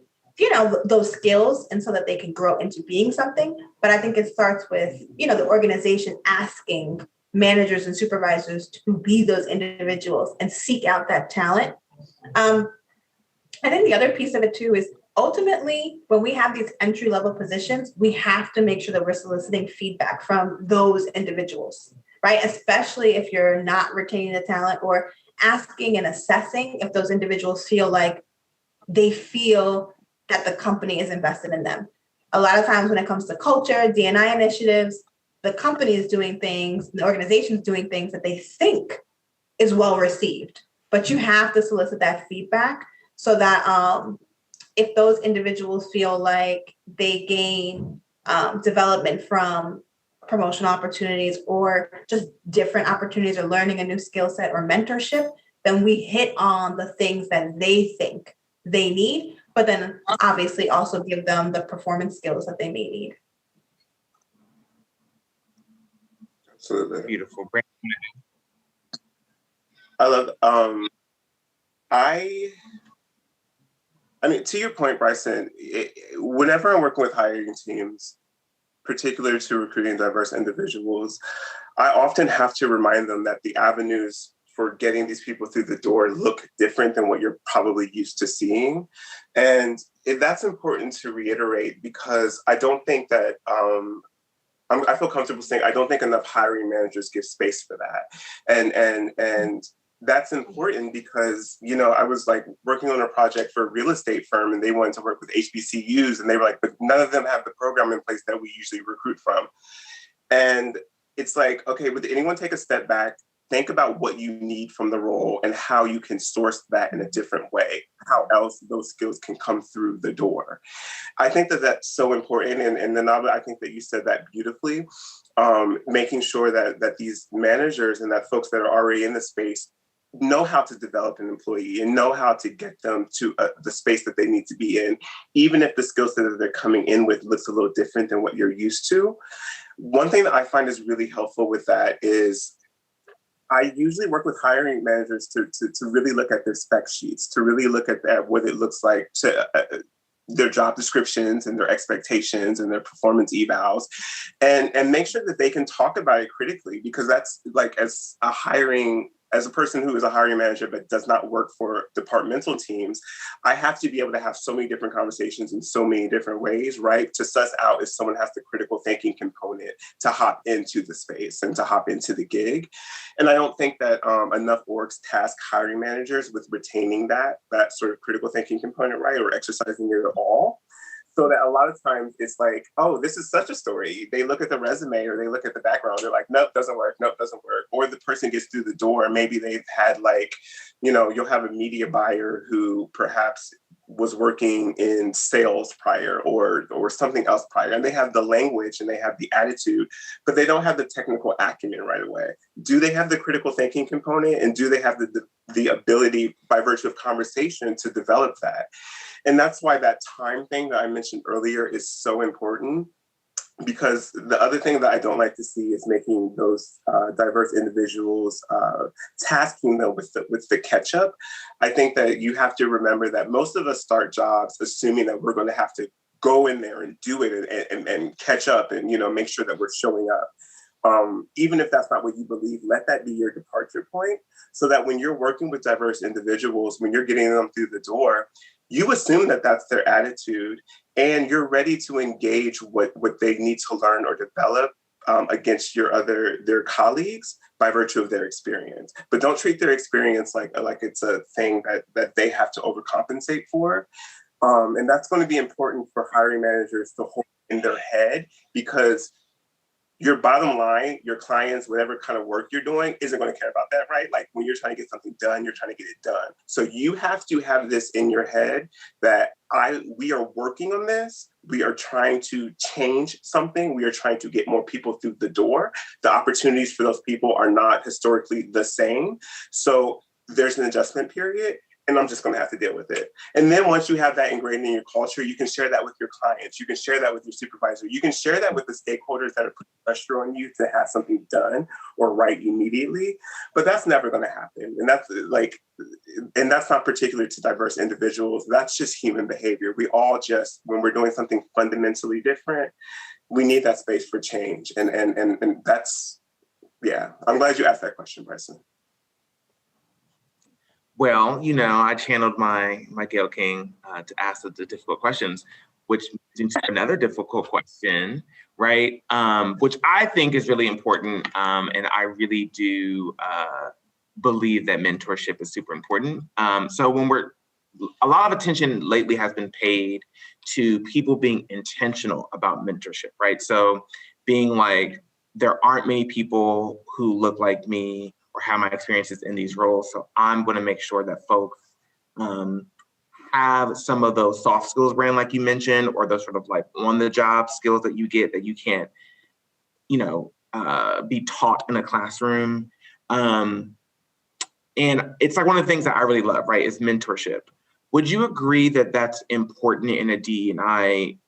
those skills, and so that they can grow into being something. But I think it starts with, the organization asking managers and supervisors to be those individuals and seek out that talent. I think the other piece of it too is ultimately, when we have these entry-level positions, we have to make sure that we're soliciting feedback from those individuals, right? Especially if you're not retaining the talent, or asking and assessing if those individuals feel like they feel that the company is invested in them. A lot of times when it comes to culture, DE&I initiatives, the company is doing things, the organization is doing things that they think is well received. But you have to solicit that feedback so that if those individuals feel like they gain development from promotional opportunities, or just different opportunities, or learning a new skill set or mentorship, then we hit on the things that they think they need, but then obviously also give them the performance skills that they may need. Absolutely. Beautiful. I love, I mean, to your point, Bryson, whenever I'm working with hiring teams, particular to recruiting diverse individuals, I often have to remind them that the avenues for getting these people through the door look different than what you're probably used to seeing. And that's important to reiterate, because I don't think that I feel comfortable saying I don't think enough hiring managers give space for that. And that's important because, you know, I was like working on a project for a real estate firm and they wanted to work with HBCUs and they were like, but none of them have the program in place that we usually recruit from. And it's like, okay, would anyone take a step back, think about what you need from the role and how you can source that in a different way, how else those skills can come through the door. I think that that's so important. And NanaAba, I think that you said that beautifully, making sure that these managers and that folks that are already in the space know how to develop an employee and know how to get them to the space that they need to be in, even if the skill set that they're coming in with looks a little different than what you're used to. One thing that I find is really helpful with that is I usually work with hiring managers to really look at their spec sheets, to really look at that, what it looks like to their job descriptions and their expectations and their performance evals, and make sure that they can talk about it critically, because that's like, as a person who is a hiring manager but does not work for departmental teams, I have to be able to have so many different conversations in so many different ways, right? To suss out if someone has the critical thinking component to hop into the space and to hop into the gig. And I don't think that enough orgs task hiring managers with retaining that sort of critical thinking component, right? Or exercising it at all. So that a lot of times it's like, oh, this is such a story. They look at the resume or they look at the background. They're like, nope, doesn't work. Nope, doesn't work. Or the person gets through the door. Maybe they've had like, you know, you'll have a media buyer who perhaps was working in sales prior or something else prior. And they have the language and they have the attitude, but they don't have the technical acumen right away. Do they have the critical thinking component? And do they have the ability by virtue of conversation to develop that? And that's why that time thing that I mentioned earlier is so important, because the other thing that I don't like to see is making those diverse individuals, tasking them with the catch up. I think that you have to remember that most of us start jobs assuming that we're going to have to go in there and do it and catch up and, you know, make sure that we're showing up. Even if that's not what you believe, let that be your departure point, so that when you're working with diverse individuals, when you're getting them through the door, you assume that that's their attitude and you're ready to engage what they need to learn or develop against their colleagues by virtue of their experience. But don't treat their experience like it's a thing that they have to overcompensate for. And that's going to be important for hiring managers to hold in their head, because your bottom line, your clients, whatever kind of work you're doing, isn't going to care about that, right? Like when you're trying to get something done, you're trying to get it done. So you have to have this in your head that we are working on this. We are trying to change something. We are trying to get more people through the door. The opportunities for those people are not historically the same. So there's an adjustment period. And I'm just going to have to deal with it. And then once you have that ingrained in your culture, you can share that with your clients. You can share that with your supervisor. You can share that with the stakeholders that are putting pressure on you to have something done or right immediately. But that's never going to happen. And that's not particular to diverse individuals. That's just human behavior. We all just, when we're doing something fundamentally different, we need that space for change. And that's, yeah, I'm glad you asked that question, Bryson. Well, you know, I channeled my Gail King to ask the difficult questions, which leads into another difficult question, right? Which I think is really important. And I really do believe that mentorship is super important. So a lot of attention lately has been paid to people being intentional about mentorship, right? So being like, there aren't many people who look like me or have my experiences in these roles. So I'm going to make sure that folks have some of those soft skills, Brand, like you mentioned, or those sort of like on the job skills that you get that you can't, you know, be taught in a classroom. And it's like one of the things that I really love, right, is mentorship. Would you agree that that's important in a DE&I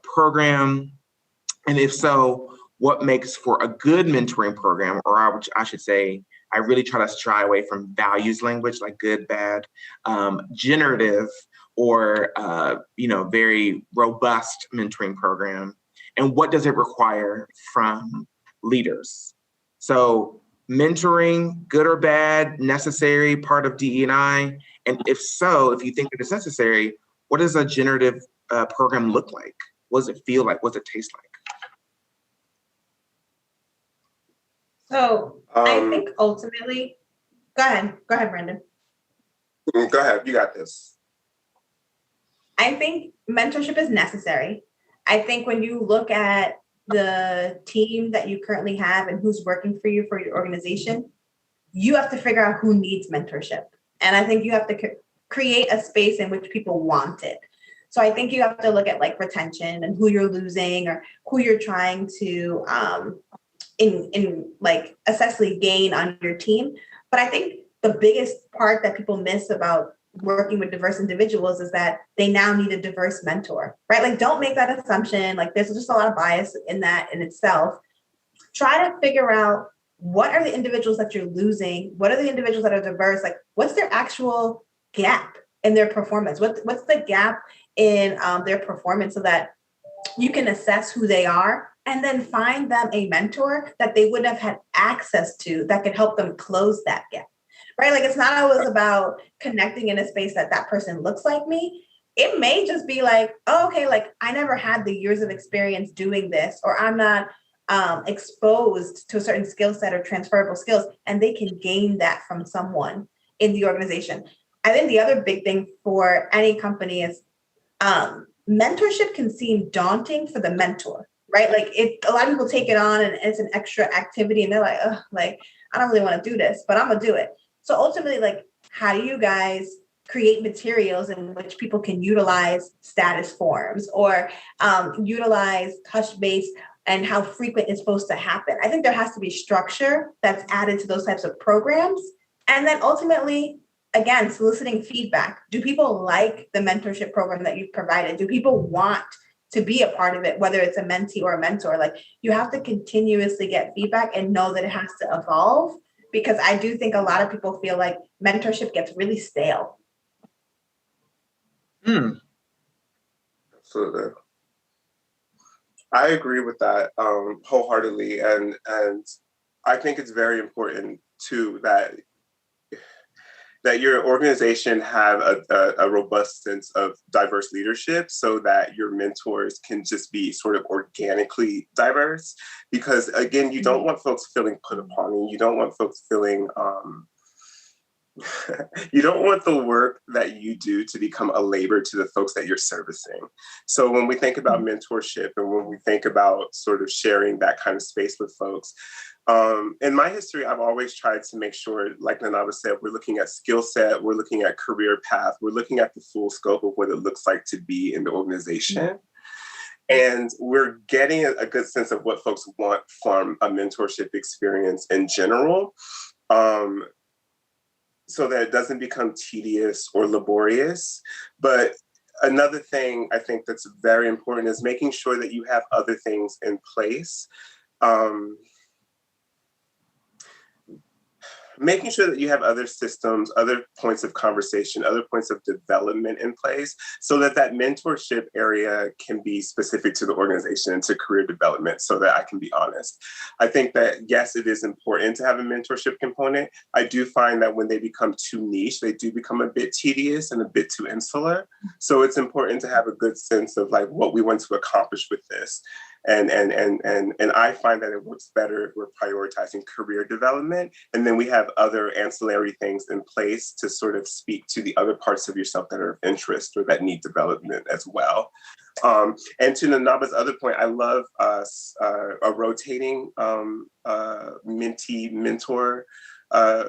program? And if so, what makes for a good mentoring program, or I should say, I really try to shy away from values language like good, bad, generative, or very robust mentoring program, and what does it require from leaders? So mentoring, good or bad, necessary part of DE&I, and if so, if you think that it's necessary, what does a generative program look like? What does it feel like? What does it taste like? So I think ultimately, go ahead, Brandon. Go ahead, you got this. I think mentorship is necessary. I think when you look at the team that you currently have and who's working for you for your organization, you have to figure out who needs mentorship. And I think you have to create a space in which people want it. So I think you have to look at like retention and who you're losing or who you're trying to in like essentially gain on your team. But I think the biggest part that people miss about working with diverse individuals is that they now need a diverse mentor, right? Like, don't make that assumption. Like, there's just a lot of bias in that in itself. Try to figure out what are the individuals that you're losing? What are the individuals that are diverse? Like, what's their actual gap in their performance? What's the gap in their performance so that you can assess who they are and then find them a mentor that they wouldn't have had access to that could help them close that gap. Right? Like, it's not always about connecting in a space that that person looks like me. It may just be like, oh, okay, like I never had the years of experience doing this, or I'm not exposed to a certain skill set or transferable skills, and they can gain that from someone in the organization. I think the other big thing for any company is mentorship can seem daunting for the mentor, right? Like, a lot of people take it on and it's an extra activity and they're like, oh, like, I don't really want to do this, but I'm gonna do it. So ultimately, like, how do you guys create materials in which people can utilize status forms or utilize touch base and how frequent it's supposed to happen? I think there has to be structure that's added to those types of programs. And then ultimately, again, soliciting feedback. Do people like the mentorship program that you've provided? Do people want to be a part of it, whether it's a mentee or a mentor? Like, you have to continuously get feedback and know that it has to evolve, because I do think a lot of people feel like mentorship gets really stale. Absolutely. I agree with that wholeheartedly. And I think it's very important too that your organization have a robust sense of diverse leadership so that your mentors can just be sort of organically diverse. Because again, you don't want folks feeling put upon you. You don't want folks feeling, you don't want the work that you do to become a labor to the folks that you're servicing. So when we think about mentorship and when we think about sort of sharing that kind of space with folks, in my history, I've always tried to make sure, like NanaAba said, we're looking at skill set, we're looking at career path, we're looking at the full scope of what it looks like to be in the organization. And we're getting a good sense of what folks want from a mentorship experience in general, so that it doesn't become tedious or laborious. But another thing I think that's very important is making sure that you have other things in place. Making sure that you have other systems, other points of conversation, other points of development in place so that that mentorship area can be specific to the organization and to career development, so that I can be honest. I think that, yes, it is important to have a mentorship component. I do find that when they become too niche, they do become a bit tedious and a bit too insular. So it's important to have a good sense of like what we want to accomplish with this. And I find that it works better if we're prioritizing career development, and then we have other ancillary things in place to sort of speak to the other parts of yourself that are of interest or that need development as well. And to NanaAba's other point, I love a rotating mentee mentor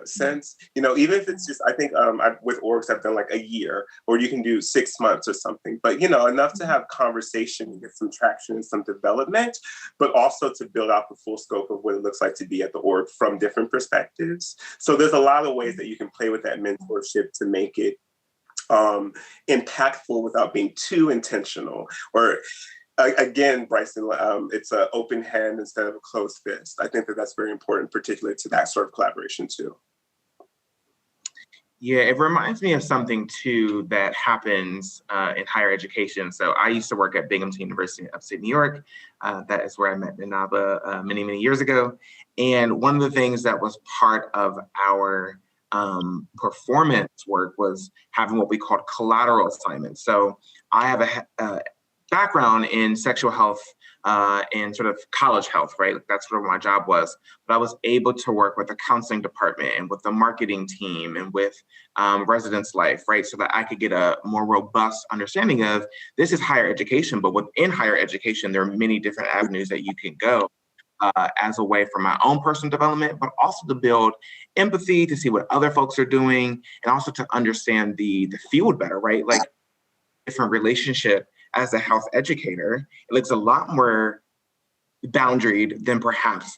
sense. You know, even if it's just, I think with orgs I've done like a year, or you can do 6 months or something, but you know, enough to have conversation and get some traction and some development, but also to build out the full scope of what it looks like to be at the org from different perspectives. So there's a lot of ways that you can play with that mentorship to make it impactful without being too intentional. Or again, Bryson, it's an open hand instead of a closed fist. I think that that's very important, particularly to that sort of collaboration too. Yeah, it reminds me of something too that happens in higher education. So I used to work at Binghamton University in upstate New York. That is where I met NanaAba many, many years ago. And one of the things that was part of our performance work was having what we called collateral assignments. So I have a background in sexual health in sort of college health, right? That's sort of what my job was. But I was able to work with the counseling department and with the marketing team and with residence life, right? So that I could get a more robust understanding of this is higher education, but within higher education, there are many different avenues that you can go as a way for my own personal development, but also to build empathy, to see what other folks are doing, and also to understand the field better, right? Like different relationship as a health educator, it looks a lot more boundaried than perhaps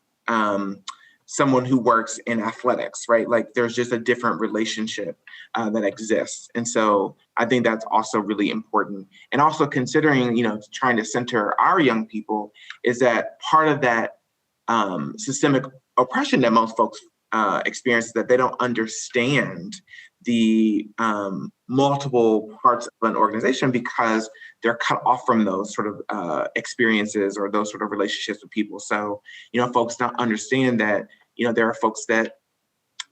someone who works in athletics, right? Like there's just a different relationship that exists. And so I think that's also really important. And also considering, trying to center our young people is that part of that systemic oppression that most folks experience is that they don't understand the multiple parts of an organization because they're cut off from those sort of experiences or those sort of relationships with people. So, folks don't understand that, there are folks that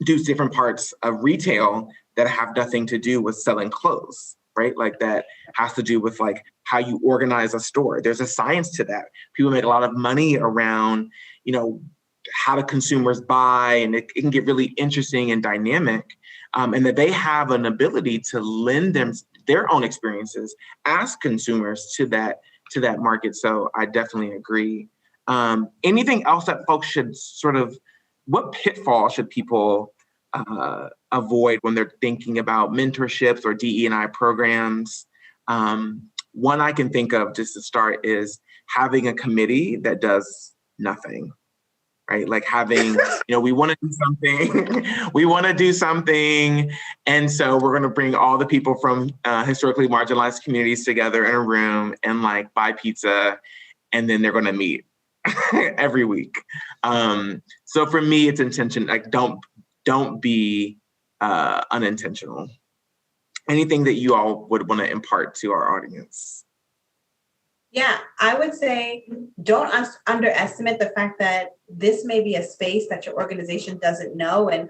do different parts of retail that have nothing to do with selling clothes, right? Like that has to do with like how you organize a store. There's a science to that. People make a lot of money around, how do consumers buy, and it can get really interesting and dynamic. And that they have an ability to lend them their own experiences as consumers to that market. So I definitely agree. Anything else that folks should what pitfall should people avoid when they're thinking about mentorships or DE&I programs? One I can think of just to start is having a committee that does nothing. Right? Like having, we want to do something. And so we're going to bring all the people from historically marginalized communities together in a room and like buy pizza. And then they're going to meet every week. So for me, it's intention. Like don't be unintentional. Anything that you all would want to impart to our audience? Yeah, I would say don't underestimate the fact that this may be a space that your organization doesn't know, and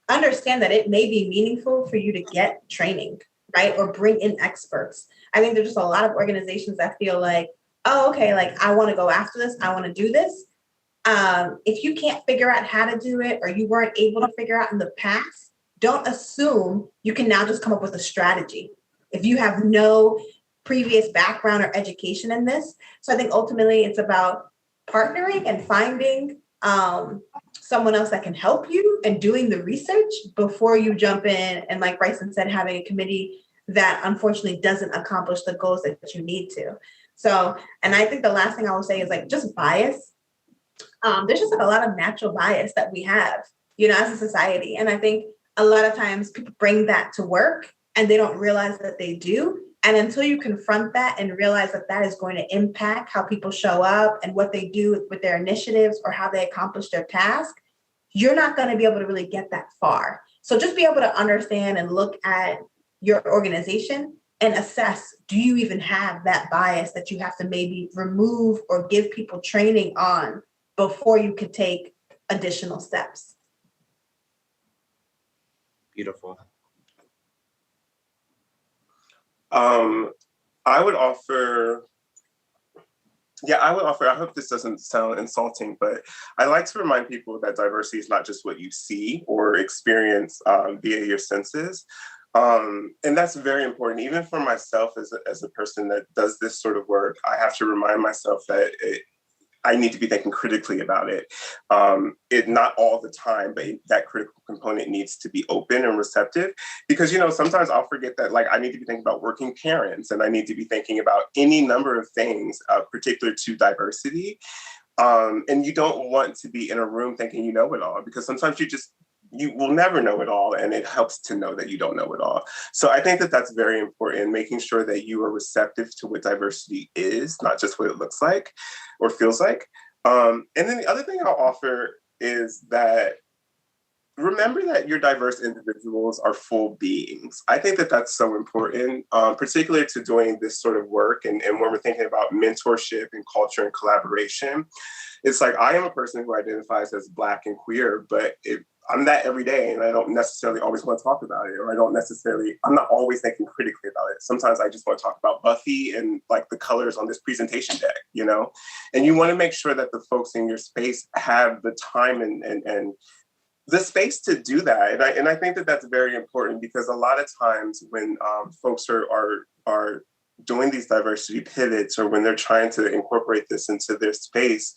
understand that it may be meaningful for you to get training, right? Or bring in experts. I think there's just a lot of organizations that feel like, oh, okay, like I want to go after this, I want to do this. If you can't figure out how to do it, or you weren't able to figure out in the past, don't assume you can now just come up with a strategy if you have no previous background or education in this. So I think ultimately it's about partnering and finding someone else that can help you and doing the research before you jump in. And like Bryson said, having a committee that unfortunately doesn't accomplish the goals that you need to. So, and I think the last thing I will say is like just bias. There's just like a lot of natural bias that we have, as a society. And I think a lot of times people bring that to work and they don't realize that they do. And until you confront that and realize that that is going to impact how people show up and what they do with their initiatives or how they accomplish their task, you're not going to be able to really get that far. So just be able to understand and look at your organization and assess, do you even have that bias that you have to maybe remove or give people training on before you could take additional steps? Beautiful. I would offer, I hope this doesn't sound insulting, but I like to remind people that diversity is not just what you see or experience via your senses. And that's very important. Even for myself as a person that does this sort of work, I have to remind myself that I need to be thinking critically about it. Not all the time, but that critical component needs to be open and receptive, because, sometimes I'll forget that, like, I need to be thinking about working parents, and I need to be thinking about any number of things particular to diversity. And you don't want to be in a room thinking you know it all, because sometimes you will never know it all, and it helps to know that you don't know it all. So I think that that's very important, making sure that you are receptive to what diversity is, not just what it looks like or feels like. And then the other thing I'll offer is that remember that your diverse individuals are full beings. I think that that's so important, particularly to doing this sort of work. And when we're thinking about mentorship and culture and collaboration, it's like, I am a person who identifies as Black and queer, but I'm that every day, and I don't necessarily always want to talk about it, or I'm not always thinking critically about it. Sometimes I just want to talk about Buffy and like the colors on this presentation deck, you know? And you want to make sure that the folks in your space have the time and the space to do that. And I think that that's very important, because a lot of times when folks are doing these diversity pivots, or when they're trying to incorporate this into their space,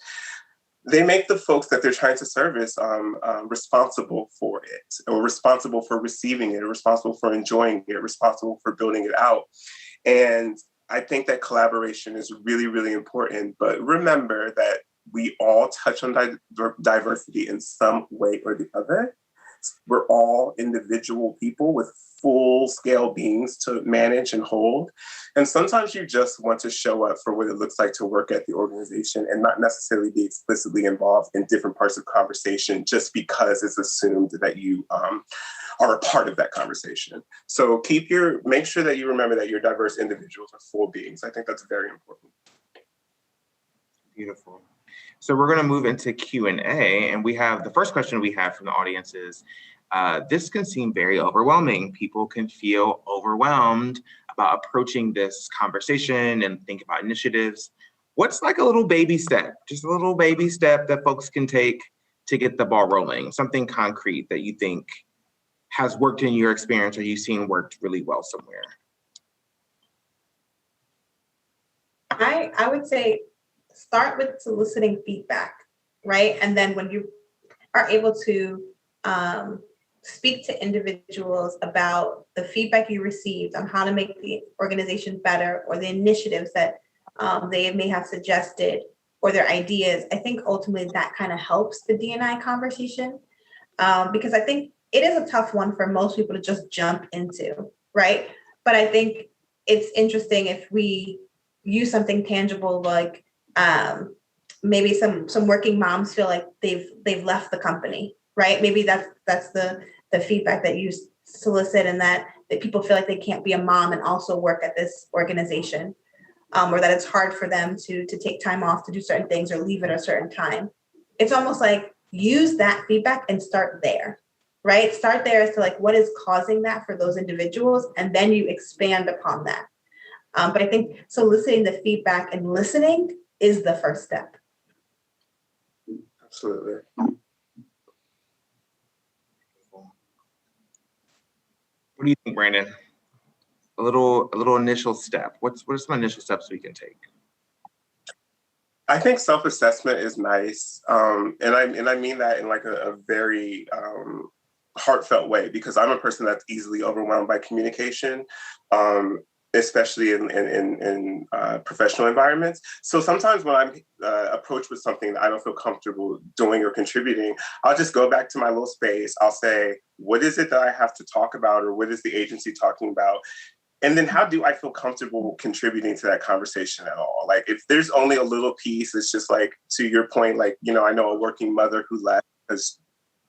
they make the folks that they're trying to service responsible for it, or responsible for receiving it, or responsible for enjoying it, responsible for building it out. And I think that collaboration is really, really important. But remember that we all touch on diversity in some way or the other. We're all individual people with full-scale beings to manage and hold. And sometimes you just want to show up for what it looks like to work at the organization, and not necessarily be explicitly involved in different parts of conversation just because it's assumed that you are a part of that conversation. So make sure that you remember that you're diverse individuals are full beings. I think that's very important. Beautiful. So we're going to move into Q&A, and we have the first question we have from the audience is, this can seem very overwhelming. People can feel overwhelmed about approaching this conversation and think about initiatives. What's like a little baby step, just a little baby step that folks can take to get the ball rolling? Something concrete that you think has worked in your experience, or you've seen worked really well somewhere? I would say start with soliciting feedback, right? And then when you are able to speak to individuals about the feedback you received on how to make the organization better, or the initiatives that they may have suggested, or their ideas, I think ultimately that kind of helps the DE&I conversation, because I think it is a tough one for most people to just jump into, right? But I think it's interesting if we use something tangible, like maybe some working moms feel like they've left the company, right? Maybe that's the feedback that you solicit, and that people feel like they can't be a mom and also work at this organization, or that it's hard for them to take time off to do certain things, or leave at a certain time. It's almost like use that feedback and start there, right? Start there as to like what is causing that for those individuals, and then you expand upon that. But I think soliciting the feedback and listening is the first step. Absolutely. What do you think, Brandon? A little initial step. What are some initial steps we can take? I think self-assessment is nice, and I mean that in like a very heartfelt way, because I'm a person that's easily overwhelmed by communication, especially in professional environments. So sometimes when I'm approached with something that I don't feel comfortable doing or contributing, I'll just go back to my little space. I'll say, what is it that I have to talk about, or what is the agency talking about? And then how do I feel comfortable contributing to that conversation at all? Like if there's only a little piece, it's just like, to your point, like, you know, I know a working mother who left because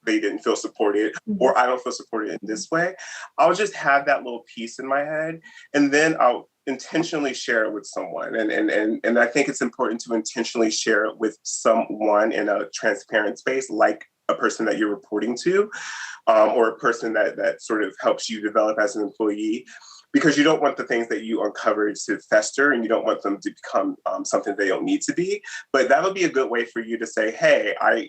they didn't feel supported, or I don't feel supported in this way. I'll just have that little piece in my head, and then I'll intentionally share it with someone. And I think it's important to intentionally share it with someone in a transparent space, like a person that you're reporting to, or a person that sort of helps you develop as an employee, because you don't want the things that you uncovered to fester, and you don't want them to become something they don't need to be. But that'll be a good way for you to say, hey, I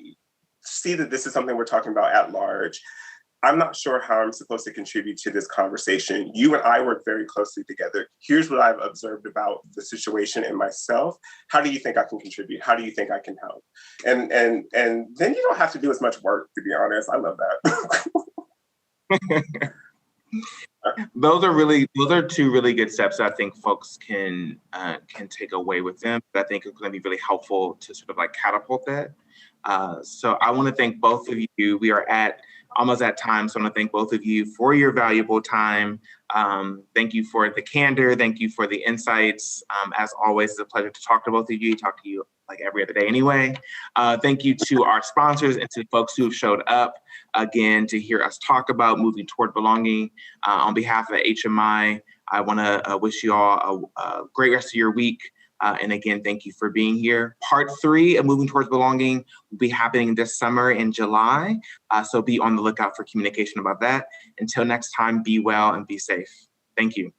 see that this is something we're talking about at large. I'm not sure how I'm supposed to contribute to this conversation. You and I work very closely together. Here's what I've observed about the situation and myself. How do you think I can contribute? How do you think I can help? And then you don't have to do as much work, to be honest. I love that. Those are two really good steps that I think folks can take away with them. I think it's going to be really helpful to sort of like catapult that. So I want to thank both of you. We are almost at time, so I want to thank both of you for your valuable time. Thank you for the candor. Thank you for the insights. As always, it's a pleasure to talk to both of you. Talk to you like every other day anyway. Thank you to our sponsors and to folks who have showed up again to hear us talk about moving toward belonging. On behalf of HMI, I want to wish you all a great rest of your week. And again, thank you for being here. Part 3 of Moving Towards Belonging will be happening this summer in July. So be on the lookout for communication about that. Until next time, be well and be safe. Thank you.